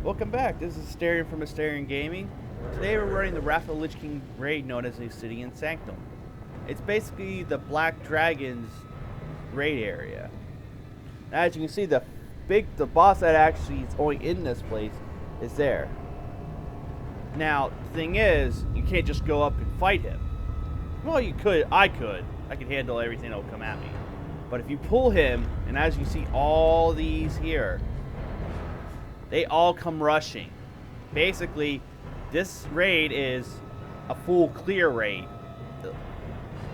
Welcome back, this is Asterion from Asterion Gaming. Today we're running the Wrath of the Lich King raid known as the Obsidian Sanctum. It's basically the Black Dragon's raid area. Now, as you can see, the boss that actually is only in this place is there. Now, the thing is, you can't just go up and fight him. Well, you could, I could handle everything that will come at me. But if you pull him, and as you see all these here, they all come rushing. Basically, this raid is a full clear raid.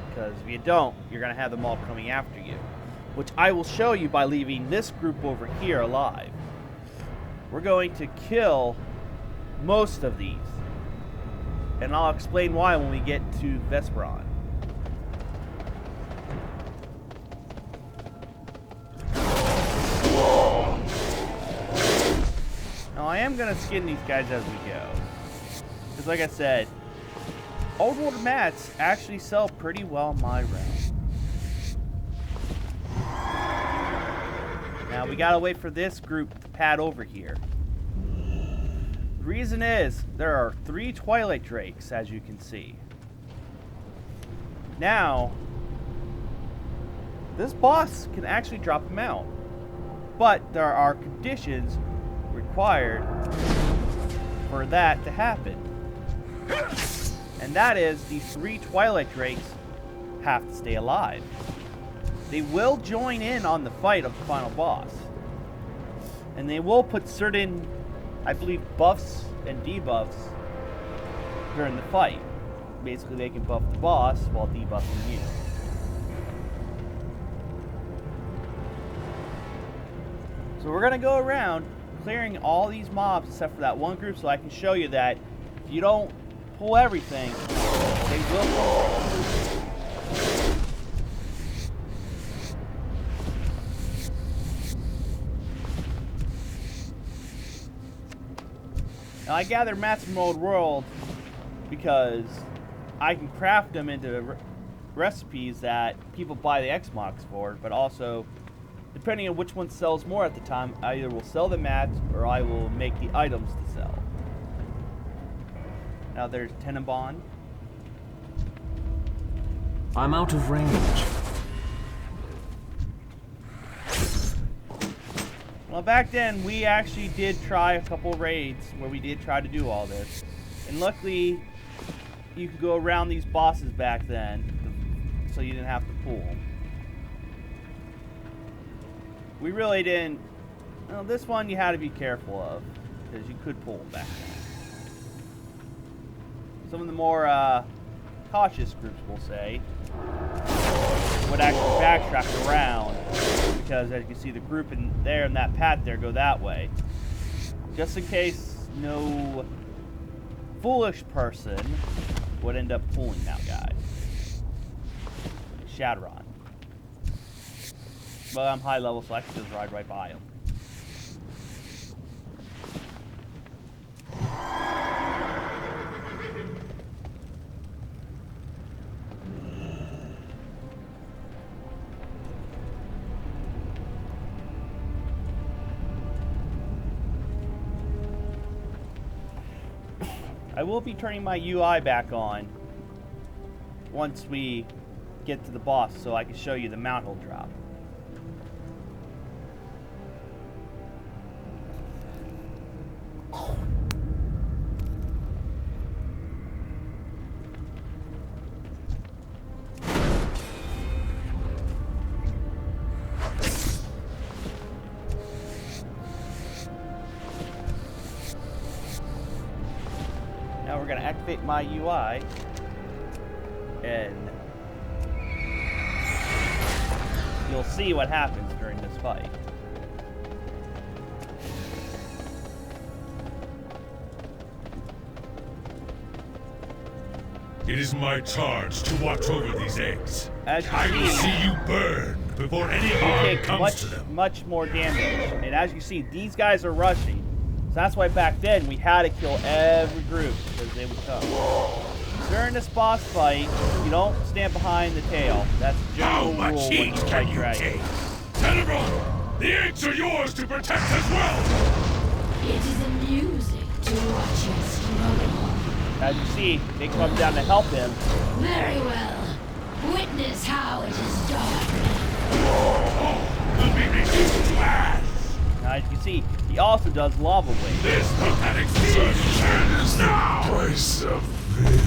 Because if you don't, you're going to have them all coming after you. Which I will show you by leaving this group over here alive. We're going to kill most of these. And I'll explain why when we get to Vesperon. Now, I am going to skin these guys as we go. Because like I said, Old World mats actually sell pretty well in my realm. Now, we got to wait for this group to pad over here. The reason is, there are 3 Twilight Drakes, as you can see. Now, this boss can actually drop them out. But there are conditions required for that to happen. And that is, these 3 Twilight Drakes have to stay alive. They will join in on the fight of the final boss. And they will put certain, I believe, buffs and debuffs during the fight. Basically, they can buff the boss while debuffing you. So we're going to go around clearing all these mobs except for that one group, so I can show you that if you don't pull everything, they will pull. Now, I gather mats from Old World because I can craft them into recipes that people buy the Xbox for, but also, depending on which one sells more at the time, I either will sell the mats or I will make the items to sell. Now there's Tenenbaum. I'm out of range. Well, back then, we actually did try a couple raids where we did try to do all this. And luckily, you could go around these bosses back then, so you didn't have to pull them. We really didn't. Well, this one you had to be careful of, because you could pull them back then. Some of the more cautious groups, will say, would actually backtrack around, because as you can see, the group in there in that path there go that way. Just in case no foolish person would end up pulling that guy. Shadowrun. But I'm high level, so I can just ride right by him. I will be turning my UI back on once we get to the boss, so I can show you the mount he'll drop. Now we're going to activate my UI, and you'll see what happens during this fight. It is my charge to watch over these eggs. I will see you burn before any harm comes to them. Much more damage. And as you see, these guys are rushing. So that's why back then we had to kill every group because they would come. During this boss fight, you don't stand behind the tail. That's the general rule when you fight dragons. Tenebron, the eggs are yours to protect as well! It is a new As you see, they come down to help him. Very well. Witness how it is done. Now, as you can see, he also does lava waves. This pathetic sunshine is the price of failure.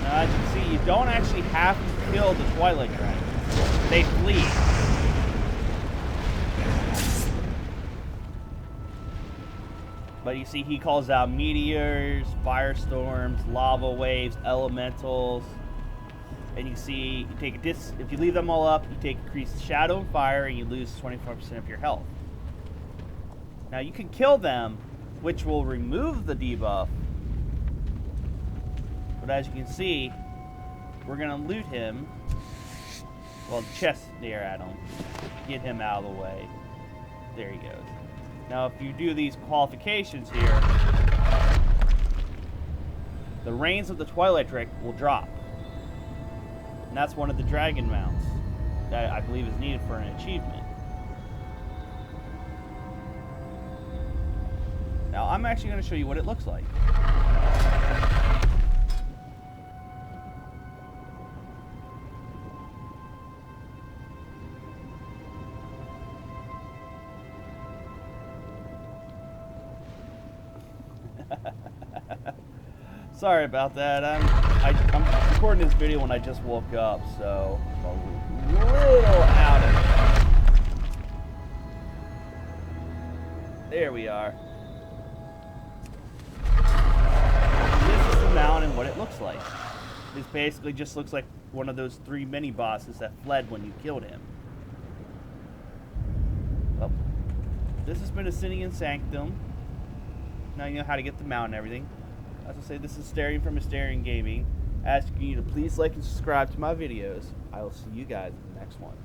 Now, as you can see, you don't actually have to kill the Twilight Dragons. They flee. But you see, he calls out meteors, firestorms, lava waves, elementals. And you see, you take if you leave them all up, you take increased shadow and fire, and you lose 24% of your health. Now, you can kill them, which will remove the debuff. But as you can see, we're going to loot him. Well, the chest there at him. Get him out of the way. There he goes. Now, if you do these qualifications here, the Reigns of the Twilight Drake will drop. And that's one of the dragon mounts that I believe is needed for an achievement. Now, I'm actually going to show you what it looks like. Sorry about that. I'm recording this video when I just woke up, so I'm a little out of it. There we are. This is the mountain and what it looks like. This basically just looks like one of those 3 mini bosses that fled when you killed him. Well, this has been Obsidian Sanctum. Now you know how to get the mount and everything. As I say, this is Starion from Starion Gaming. Asking you to please like and subscribe to my videos. I will see you guys in the next one.